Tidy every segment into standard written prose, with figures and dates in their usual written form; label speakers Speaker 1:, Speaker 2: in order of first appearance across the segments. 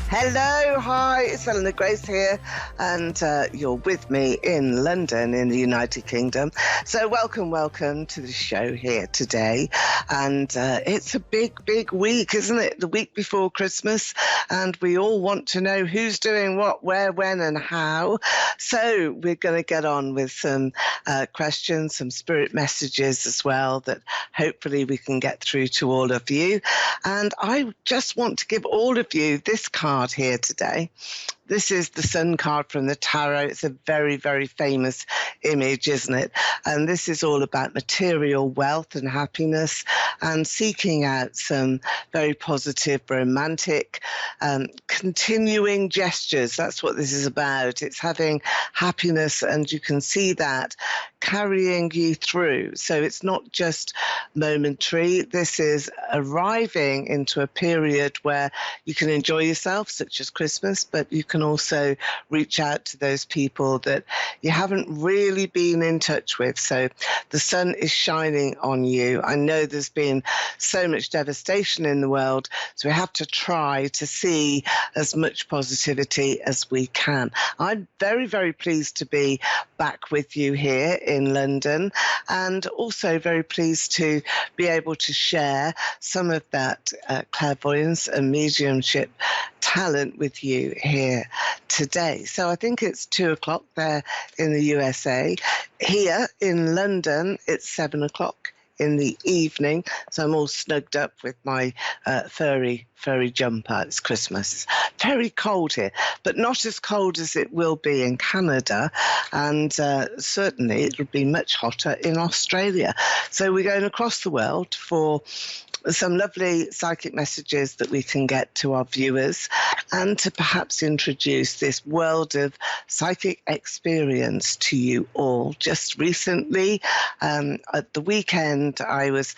Speaker 1: Hello, hi, it's Eleanor Grace here, and you're with me in London in the United Kingdom. So welcome to the show here today. And it's a big week, isn't it? The week before Christmas, and we all want to know who's doing what, where, when, and how. So we're going to get on with some questions, some spirit messages as well that hopefully we can get through to all of you. And I just want to give all of you this card here today. This is the Sun card from the Tarot. It's a very, very famous image, isn't it? And this is all about material wealth and happiness and seeking out some very positive, romantic, continuing gestures. That's what this is about. It's having happiness, and you can see that carrying you through. So it's not just momentary. This is arriving into a period where you can enjoy yourself, such as Christmas, but you can also reach out to those people that you haven't really been in touch with. So the sun is shining on you. I know there's been so much devastation in the world, so we have to try to see as much positivity as we can. I'm very, very pleased to be back with you here in London, and also very pleased to be able to share some of that clairvoyance and mediumship talent with you here today. So I think it's 2:00 there in the USA. Here in London, it's 7:00 in the evening. So I'm all snugged up with my furry jumper. It's Christmas. It's very cold here, but not as cold as it will be in Canada. And certainly it'll be much hotter in Australia. So we're going across the world for some lovely psychic messages that we can get to our viewers, and to perhaps introduce this world of psychic experience to you all. Just recently, at the weekend, I was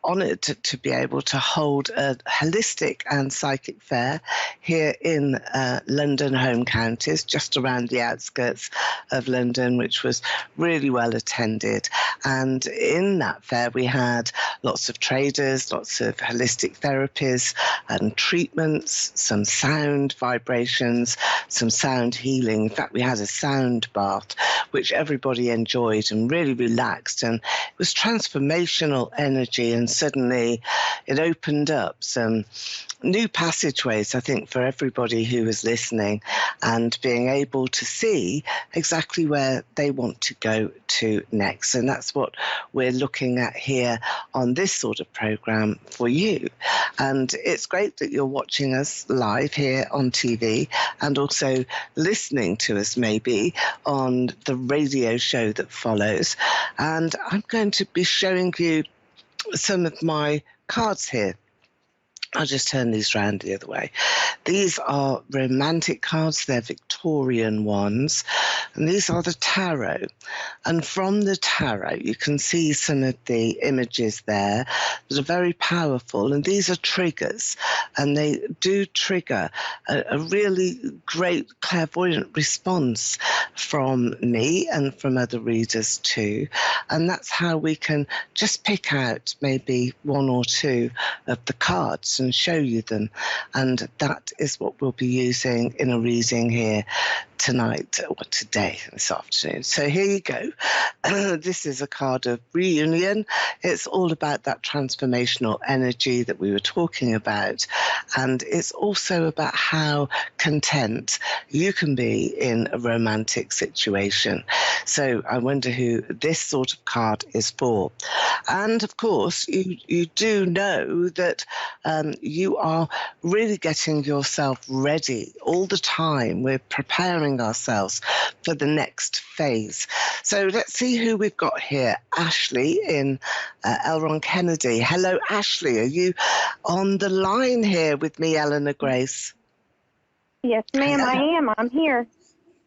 Speaker 1: honoured to be able to hold a holistic and psychic fair here in London home counties, just around the outskirts of London, which was really well attended. And in that fair we had lots of traders, lots of holistic therapies and treatments, some sound vibrations, some sound healing. In fact, we had a sound bath which everybody enjoyed and really relaxed, and it was transformational energy, and suddenly it opened up some new passageways, I think, for everybody who was listening, and being able to see exactly where they want to go to next. And that's what we're looking at here on this sort of program for you. And it's great that you're watching us live here on TV, and also listening to us maybe on the radio show that follows. And I'm going to be showing you some of my cards here. I'll just turn these round the other way. These are romantic cards. They're Victorian ones. And these are the tarot. And from the tarot, you can see some of the images there that are very powerful. And these are triggers. And they do trigger a really great clairvoyant response from me and from other readers too. And that's how we can just pick out maybe one or two of the cards and show you them. And that is what we'll be using in a reading here tonight, or today, this afternoon. So here you go. This is a card of reunion. It's all about that transformational energy that we were talking about. And it's also about how content you can be in a romantic situation. So I wonder who this sort of card is for. And of course, you do know that you are really getting yourself ready all the time. We're preparing ourselves for the next phase. So let's see who we've got here. Ashley in Elron Kennedy. Hello, Ashley. Are you on the line here with me, Eleanor Grace?
Speaker 2: Yes, ma'am, I am. I'm here.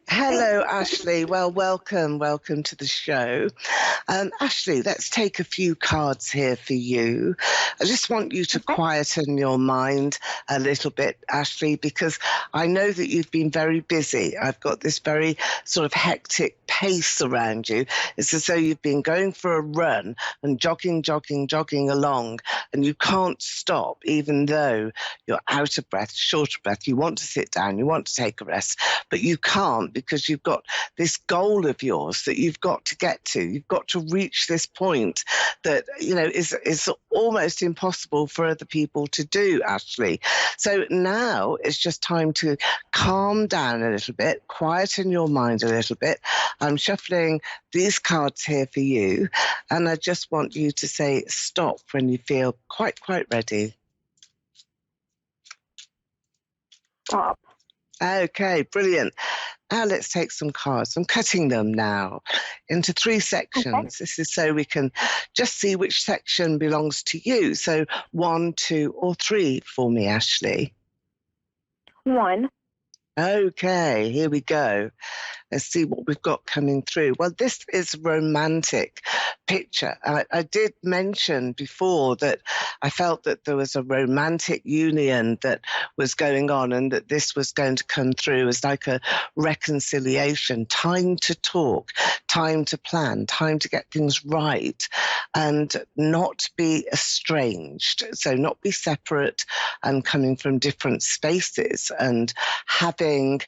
Speaker 1: Hello, Ashley. Well, welcome to the show. Ashley, let's take a few cards here for you. I just want you to
Speaker 2: Okay.
Speaker 1: quieten your mind a little bit, Ashley, because I know that you've been very busy. I've got this very sort of hectic pace around you. It's as though you've been going for a run and jogging along, and you can't stop, even though you're out of breath, short of breath. You want to sit down, you want to take a rest, but you can't because you've got this goal of yours that you've got to get to. You've got to reach this point that, is almost impossible for other people to do, Ashley. So now it's just time to calm down a little bit, quieten your mind a little bit. I'm shuffling these cards here for you, and I just want you to say stop when you feel quite ready.
Speaker 2: Stop.
Speaker 1: Okay, brilliant. Now let's take some cards. I'm cutting them now into 3 sections.
Speaker 2: Okay.
Speaker 1: This is so we can just see which section belongs to you. So 1, 2, or 3 for me, Ashley.
Speaker 2: 1.
Speaker 1: Okay, here we go. Let's see what we've got coming through. Well, this is a romantic picture. I did mention before that I felt that there was a romantic union that was going on and that this was going to come through as like a reconciliation, time to talk, time to plan, time to get things right and not be estranged. So not be separate and coming from different spaces and having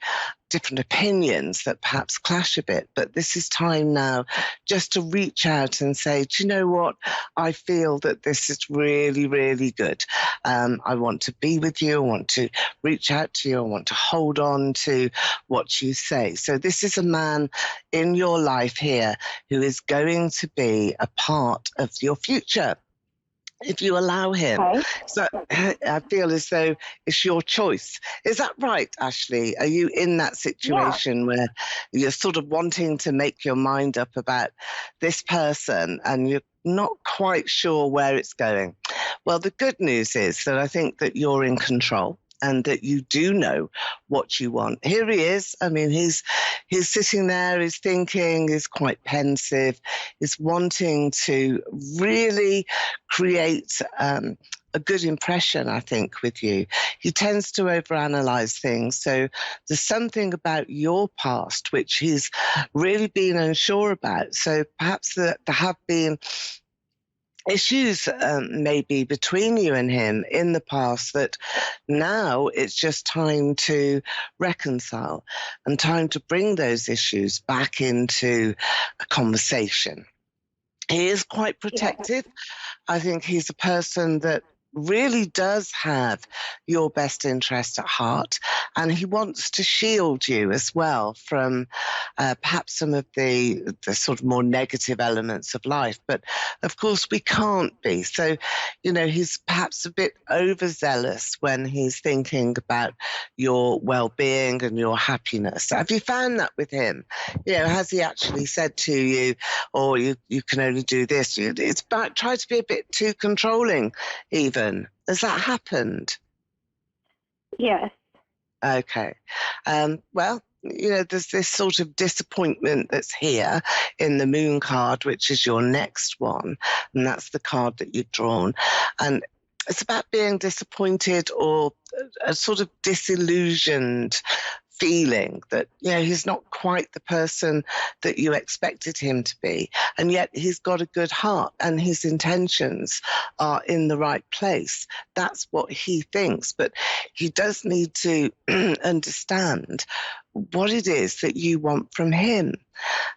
Speaker 1: different opinions that perhaps clash a bit, but this is time now just to reach out and say, do you know what? I feel that this is really good. I want to be with you. I want to reach out to you. I want to hold on to what you say. So this is a man in your life here who is going to be a part of your future, if you allow him.
Speaker 2: Okay.
Speaker 1: So I feel as though it's your choice. Is that right, Ashley? Are you in that situation where you're sort of wanting to make your mind up about this person and you're not quite sure where it's going? Well, the good news is that I think that you're in control and that you do know what you want. Here he is. I mean, he's sitting there, he's thinking, he's quite pensive, he's wanting to really create a good impression, I think, with you. He tends to overanalyze things. So there's something about your past which he's really been unsure about. So perhaps there have been issues maybe between you and him in the past that now it's just time to reconcile and time to bring those issues back into a conversation. He is quite protective. I think he's a person that really does have your best interest at heart, and he wants to shield you as well from perhaps some of the sort of more negative elements of life. But of course we can't be. So, he's perhaps a bit overzealous when he's thinking about your well-being and your happiness. Have you found that with him? Has he actually said to you, or you can only do this? It's about try to be a bit too controlling even. Has that happened?
Speaker 2: Yes.
Speaker 1: Okay. Well, there's this sort of disappointment that's here in the moon card, which is your next one. And that's the card that you've drawn. And it's about being disappointed or a sort of disillusioned feeling that he's not quite the person that you expected him to be, and yet he's got a good heart and his intentions are in the right place. That's what he thinks, but he does need to understand what it is that you want from him.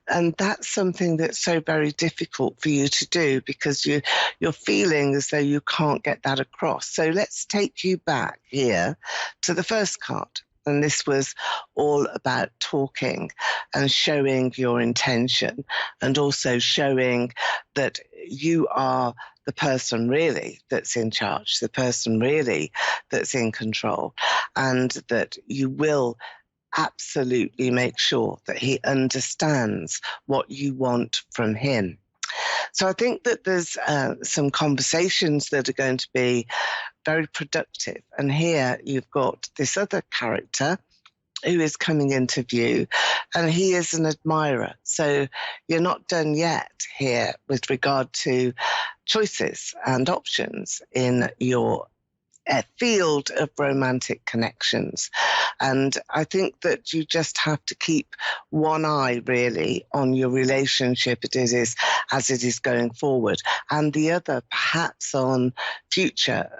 Speaker 1: And that's something that's so very difficult for you to do because you're feeling as though you can't get that across. So let's take you back here to the first card. And this was all about talking and showing your intention and also showing that you are the person really that's in charge, the person really that's in control, and that you will absolutely make sure that he understands what you want from him. So I think that there's some conversations that are going to be very productive. And here you've got this other character who is coming into view, and he is an admirer. So you're not done yet here with regard to choices and options in your field of romantic connections. And I think that you just have to keep one eye really on your relationship as it is going forward, and the other perhaps on future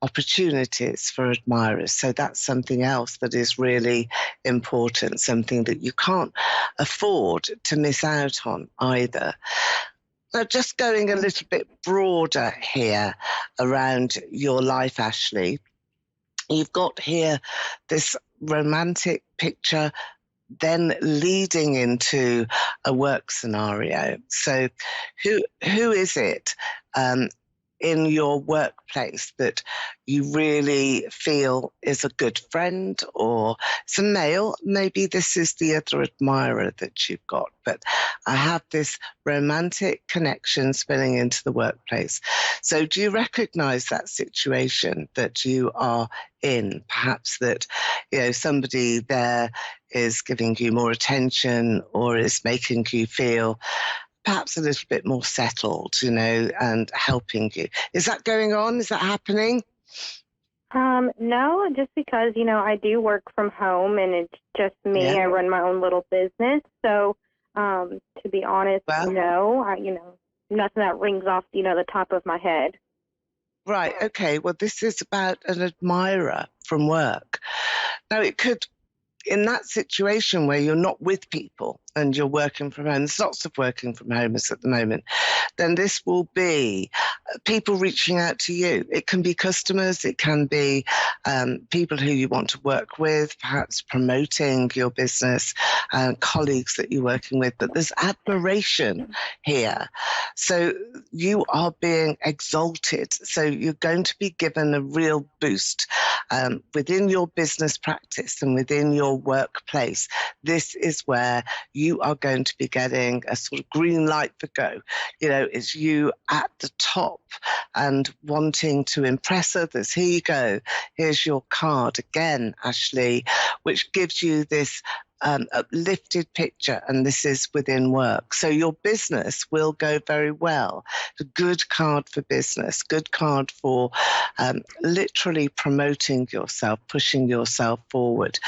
Speaker 1: opportunities for admirers. So that's something else that is really important, something that you can't afford to miss out on either. Now, just going a little bit broader here around your life, Ashley, you've got here this romantic picture then leading into a work scenario. So who is it in your workplace that you really feel is a good friend, or it's a male? Maybe this is the other admirer that you've got, but I have this romantic connection spilling into the workplace. So do you recognize that situation that you are in? Perhaps that, somebody there is giving you more attention or is making you feel perhaps a little bit more settled, and helping you. Is that going on? Is that happening?
Speaker 2: No, just because, I do work from home and it's just me.
Speaker 1: Yeah.
Speaker 2: I run my own little business. So, to be honest,
Speaker 1: Well,
Speaker 2: no, nothing that rings off, the top of my head.
Speaker 1: right. Okay. Well, this is about an admirer from work. Now, it could, in that situation where you're not with people and you're working from home, there's lots of working from homers at the moment, then this will be people reaching out to you. It can be customers, it can be people who you want to work with, perhaps promoting your business, colleagues that you're working with, but there's admiration here. So you are being exalted. So you're going to be given a real boost within your business practice and within your workplace. This is where you are going to be getting a sort of green light for go. It's you at the top and wanting to impress others. Here you go. Here's your card again, Ashley, which gives you this uplifted picture, and this is within work. So your business will go very well. A good card for business, good card for literally promoting yourself, pushing yourself forward.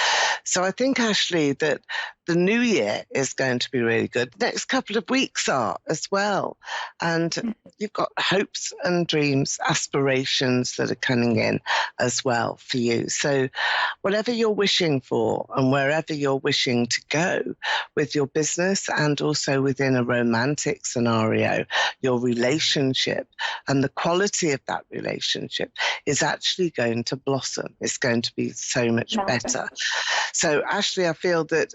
Speaker 1: So I think, Ashley, that the new year is going to be really good. The next couple of weeks are as well. And you've got hopes and dreams, aspirations that are coming in as well for you. So whatever you're wishing for and wherever you're wishing to go with your business and also within a romantic scenario, your relationship and the quality of that relationship is actually going to blossom. It's going to be so much better. So, Ashley, I feel that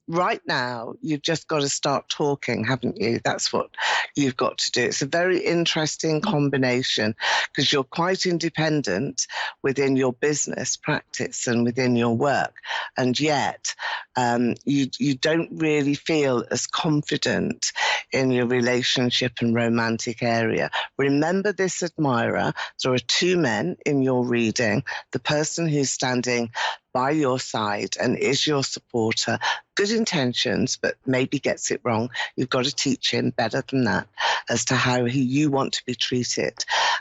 Speaker 1: right now you've just got to start talking, haven't you? That's what you've got to do. It's a very interesting combination because you're quite independent within your business practice and within your work, and yet you don't really feel as confident in your relationship and romantic area. Remember this admirer. There are two men in your reading. The person who's standing by your side and is your supporter, good intentions, but maybe gets it wrong. You've got to teach him better than that as to how you want to be treated.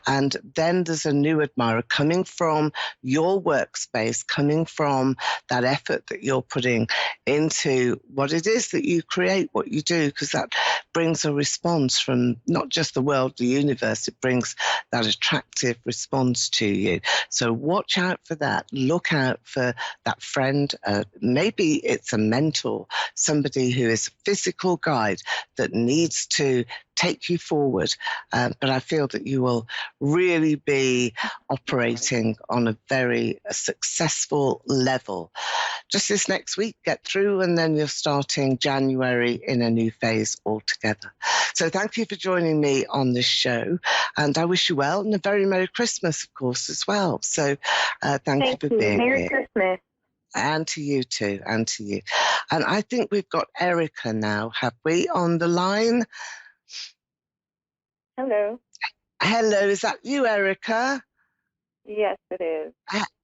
Speaker 1: And then there's a new admirer coming from your workspace, coming from that effort that you're putting into what it is that you create, what you do, because that brings a response from not just the world, the universe. It brings that attractive response to you. So watch out for that. Look out for that friend. Maybe it's a mentor, somebody who is a physical guide that needs to take you forward. But I feel that you will really be operating on a very successful level. Just this next week, get through, and then you're starting January in a new phase altogether. So thank you for joining me on this show, and I wish you well, and a very Merry Christmas, of course, as well. So thank you for being
Speaker 2: Merry
Speaker 1: here.
Speaker 2: Christmas.
Speaker 1: And to you too, and to you. And I think we've got Erica now, have we, on the line?
Speaker 2: Hello.
Speaker 1: Hello, is that you, Erica?
Speaker 2: Yes, it is.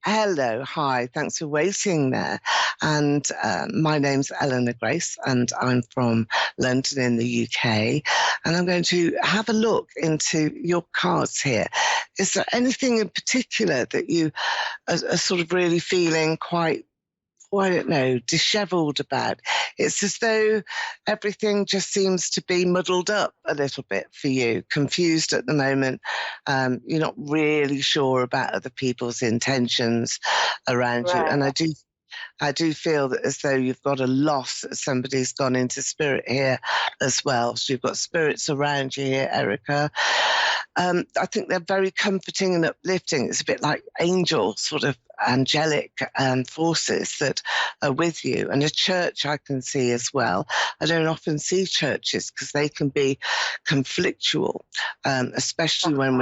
Speaker 1: Hello, hi, thanks for waiting there. And my name's Eleanor Grace, and I'm from London in the UK. And I'm going to have a look into your cards here. Is there anything in particular that you are sort of really feeling quite, I don't know, dishevelled about? It's as though everything just seems to be muddled up a little bit for you, confused at the moment. You're not really sure about other people's intentions around you. And
Speaker 2: Right.
Speaker 1: I do feel that as though you've got a loss, somebody's gone into spirit here as well. So you've got spirits around you here, Erica. I think they're very comforting and uplifting. It's a bit like angel, sort of angelic forces that are with you. And a church I can see as well. I don't often see churches because they can be conflictual, especially when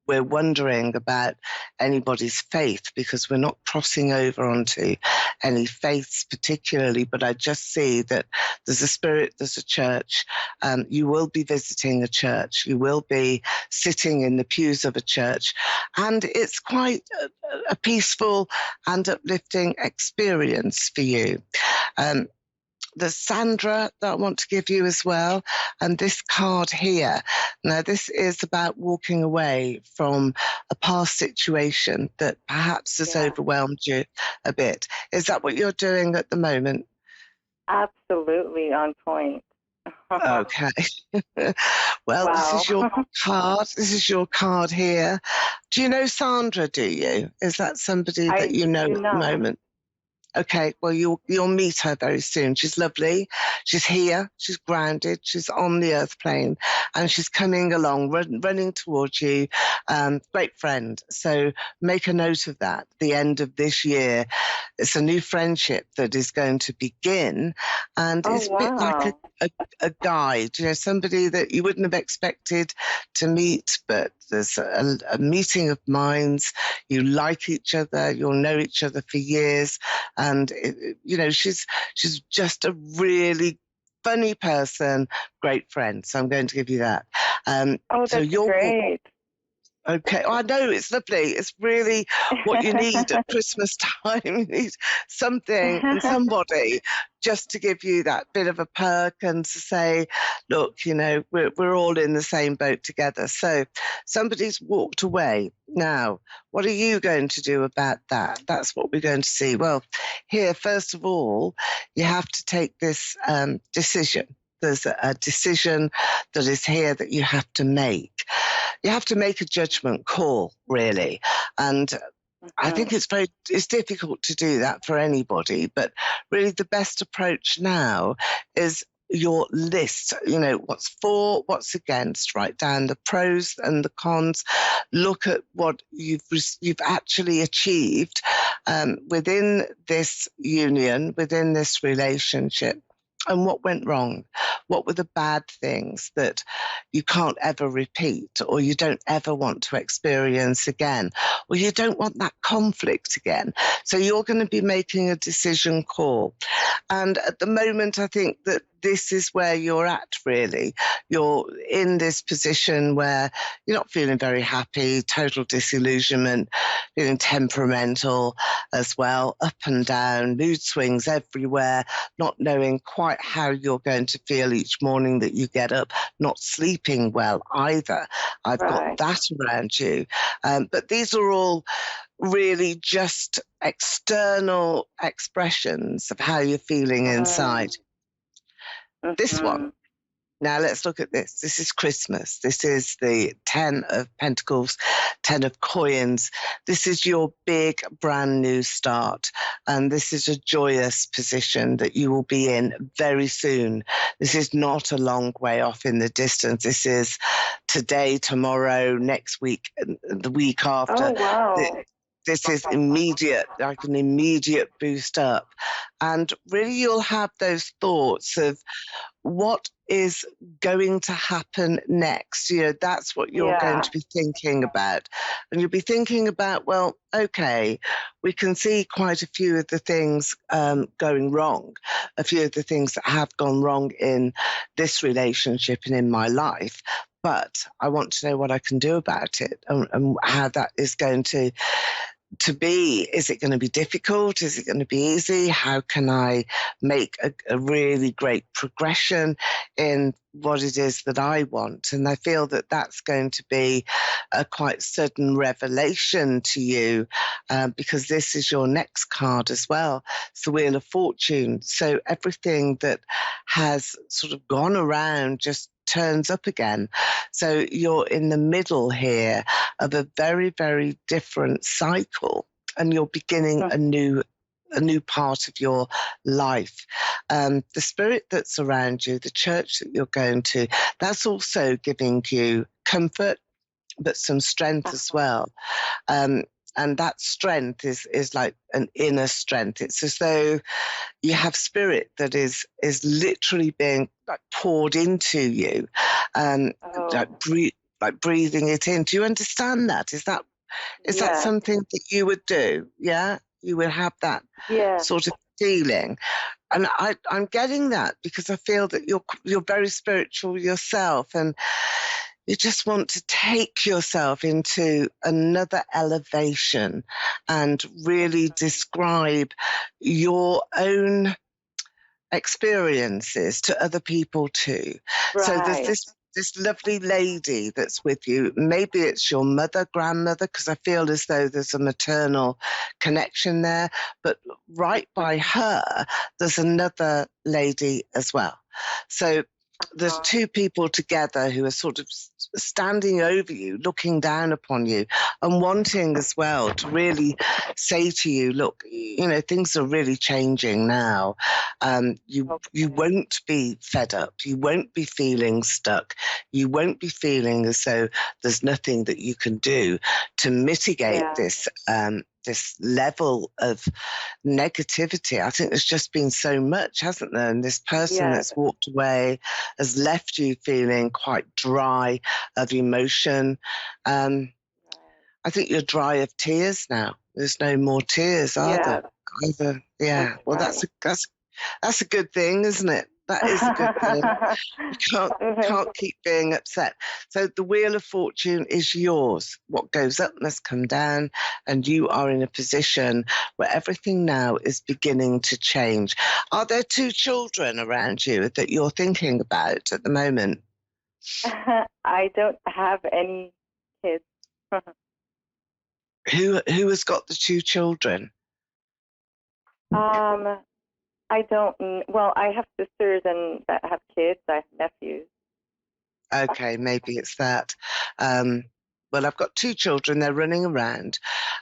Speaker 1: we're wondering about anybody's faith, because we're not crossing over onto any faiths particularly, but I just see that there's a spirit, there's a church. You will be visiting a church. You will be sitting in the pews of a church. And it's quite a peaceful and uplifting experience for you. There's Sandra that I want to give you as well. And this card here, now this is about walking away from a past situation that perhaps has overwhelmed you a bit. Is that what you're doing at the moment?
Speaker 2: Absolutely on point.
Speaker 1: Okay. Well, this is your card. This is your card here. Do you know Sandra, do you? Is that somebody that you know at the moment? Okay, well, you'll meet her very soon. She's lovely. She's here. She's grounded. She's on the earth plane, and she's coming along, running towards you. Great friend. So make a note of that. The end of this year, it's a new friendship that is going to begin, and it's a bit like a guide. You know, somebody that you wouldn't have expected to meet, but there's a meeting of minds. You like each other. You'll know each other for years. And, you know, she's just a really funny person, great friend. So I'm going to give you that.
Speaker 2: That's great.
Speaker 1: Okay, I know, it's lovely. It's really what you need at Christmas time. You need something and somebody just to give you that bit of a perk and to say, look, you know, we're all in the same boat together. So somebody's walked away. Now, what are you going to do about that? That's what we're going to see. Well, here, first of all, you have to take this decision. There's a decision that is here that you have to make. You have to make a judgment call, really. And I think it's difficult to do that for anybody, but really the best approach now is your list. You know, what's for, what's against, write down the pros and the cons, look at what you've actually achieved within this union, within this relationship. And what went wrong? What were the bad things that you can't ever repeat, or you don't ever want to experience again, or you don't want that conflict again? So you're going to be making a decision call. And at the moment, I think that this is where you're at, really. You're in this position where you're not feeling very happy, total disillusionment, feeling temperamental as well, up and down, mood swings everywhere, not knowing quite how you're going to feel each morning that you get up, not sleeping well either. I've got that around you. But these are all really just external expressions of how you're feeling inside. This one. Now let's look at this. This is Christmas. This is the 10 of Pentacles, 10 of Coins. This is your big brand new start. And this is a joyous position that you will be in very soon. This is not a long way off in the distance. This is today, tomorrow, next week, the week after.
Speaker 2: Oh, wow.
Speaker 1: This is immediate, like an immediate boost up. And really you'll have those thoughts of what is going to happen next. You know, that's what you're going to be thinking about. And you'll be thinking about, well, okay, we can see quite a few of the things going wrong, a few of the things that have gone wrong in this relationship and in my life. But I want to know what I can do about it and how that is going to to be? Is it going to be difficult? Is it going to be easy? How can I make a really great progression in what it is that I want? And I feel that that's going to be a quite sudden revelation to you, because this is your next card as well. It's the Wheel of Fortune. So everything that has sort of gone around just turns up again. So you're in the middle here of a very, very different cycle, and you're beginning a new part of your life. The spirit that's around you, the church that you're going to, that's also giving you comfort, but some strength as well. And that strength is like an inner strength. It's as though you have spirit that is literally being like poured into you, like breathing it in. Do you understand that? Is that something that you would do? Yeah, you would have that sort of feeling. And I'm getting that because I feel that you're very spiritual yourself, and you just want to take yourself into another elevation and really describe your own experiences to other people too. Right. So there's this lovely lady that's with you. Maybe it's your mother, grandmother, because I feel as though there's a maternal connection there. But right by her, there's another lady as well. So there's two people together who are sort of standing over you, looking down upon you, and wanting as well to really say to you, look, things are really changing now. You won't be fed up. You won't be feeling stuck. You won't be feeling as though there's nothing that you can do to mitigate this level of negativity. I think there's just been so much, hasn't there? And this person that's walked away has left you feeling quite dry of emotion. I think you're dry of tears now. There's no more tears, are there? Either. Yeah. Well, that's a good thing, isn't it? That is a good thing. You can't keep being upset. So the Wheel of Fortune is yours. What goes up must come down, and you are in a position where everything now is beginning to change. Are there two children around you that you're thinking about at the moment?
Speaker 2: I don't have any kids.
Speaker 1: Who has got the two children?
Speaker 2: I don't. Well, I have sisters and that have kids. I have nephews.
Speaker 1: Okay, maybe it's that. Well, I've got two children. They're running around,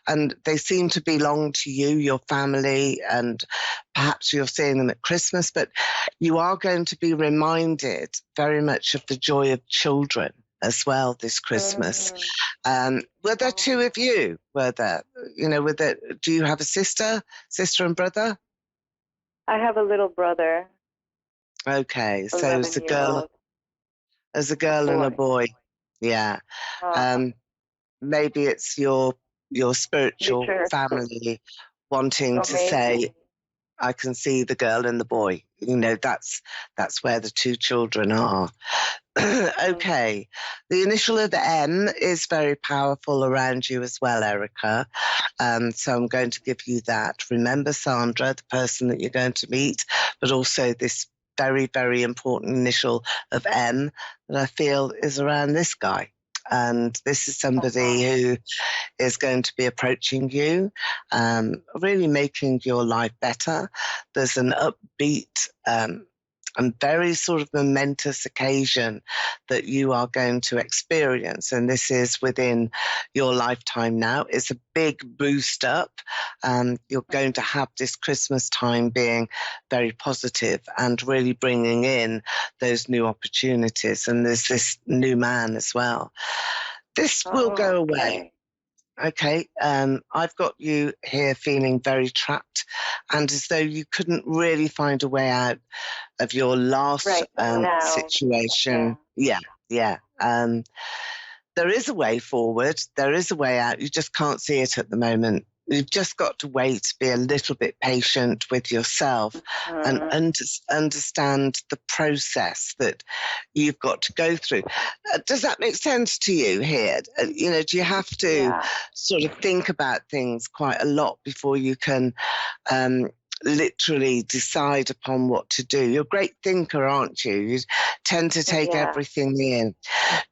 Speaker 1: and they seem to belong to you, your family, and perhaps you're seeing them at Christmas. But you are going to be reminded very much of the joy of children as well this Christmas. Were there two of you? Were there? Do you have a sister and brother?
Speaker 2: I have a little brother.
Speaker 1: Okay, so it's a girl and a boy. Yeah. Maybe it's your spiritual family wanting to say, I can see the girl and the boy. That's where the two children are. Okay. The initial of M is very powerful around you as well, Erica. So I'm going to give you that. Remember Sandra, the person that you're going to meet, but also this very, very important initial of M that I feel is around this guy. And this is somebody who is going to be approaching you, really making your life better. There's an upbeat and very sort of momentous occasion that you are going to experience. And this is within your lifetime now. It's a big boost up. You're going to have this Christmas time being very positive and really bringing in those new opportunities. And there's this new man as well. This will go away. Okay, I've got you here feeling very trapped and as though you couldn't really find a way out of your last situation. Yeah. There is a way forward. There is a way out. You just can't see it at the moment. You've just got to wait, be a little bit patient with yourself and understand the process that you've got to go through. Does that make sense to you here? Do you have to sort of think about things quite a lot before you can literally decide upon what to do? You're a great thinker, aren't you? You tend to take everything in.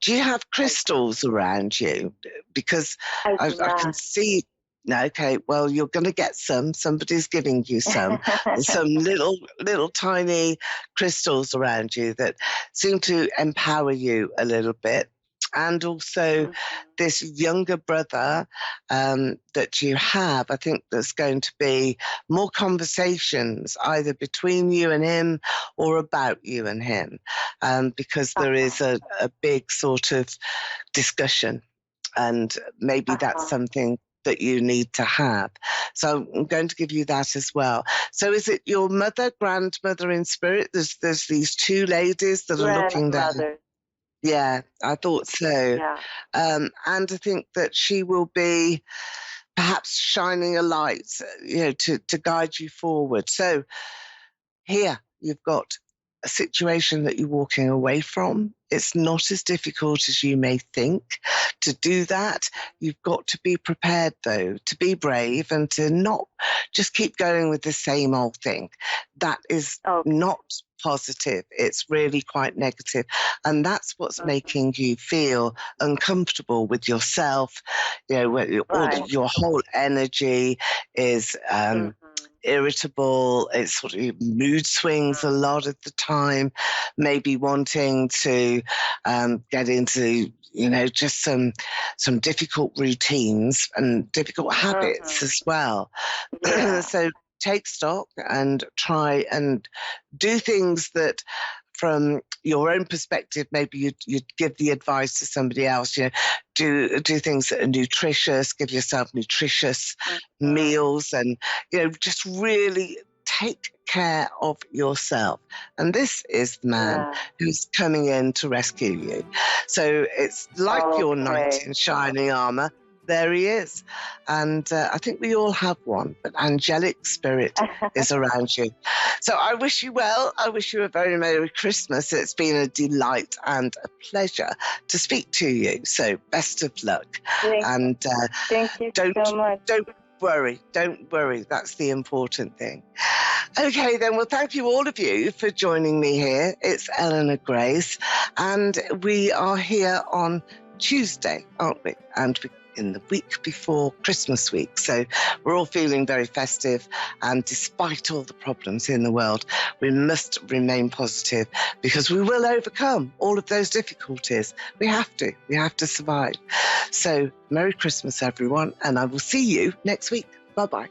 Speaker 1: Do you have crystals around you? Because I can see. No, okay, well, you're going to get some. Somebody's giving you some little tiny crystals around you that seem to empower you a little bit. And also this younger brother that you have, I think there's going to be more conversations either between you and him or about you and him, because there is a big sort of discussion, and maybe that's something that you need to have. So I'm going to give you that as well. So is it your mother, grandmother in spirit? There's these two ladies that are looking down. Yeah, I thought so.
Speaker 2: Yeah.
Speaker 1: And I think that she will be perhaps shining a light, to guide you forward. So here you've got a situation that you're walking away from. It's not as difficult as you may think to do that. You've got to be prepared, though, to be brave and to not just keep going with the same old thing. That is not positive. It's really quite negative. And that's what's making you feel uncomfortable with yourself. Your whole energy is irritable. It's sort of mood swings a lot of the time, maybe wanting to get into just some difficult routines and difficult habits as well. So take stock and try and do things that, from your own perspective, maybe you'd give the advice to somebody else. Do things that are nutritious. Give yourself nutritious meals, and just really take care of yourself. And this is the man who's coming in to rescue you. So it's like your knight in shining armor. There he is. And I think we all have one, but angelic spirit is around you. So I wish you well. I wish you a very Merry Christmas. It's been a delight and a pleasure to speak to you. So best of luck.
Speaker 2: Thank you so much.
Speaker 1: Don't worry. That's the important thing. Okay, then. Well, thank you, all of you, for joining me here. It's Eleanor Grace, and we are here on Tuesday, aren't we? And in the week before Christmas week. So we're all feeling very festive, and despite all the problems in the world, we must remain positive, because we will overcome all of those difficulties. We have to survive. So Merry Christmas, everyone, and I will see you next week. Bye-bye.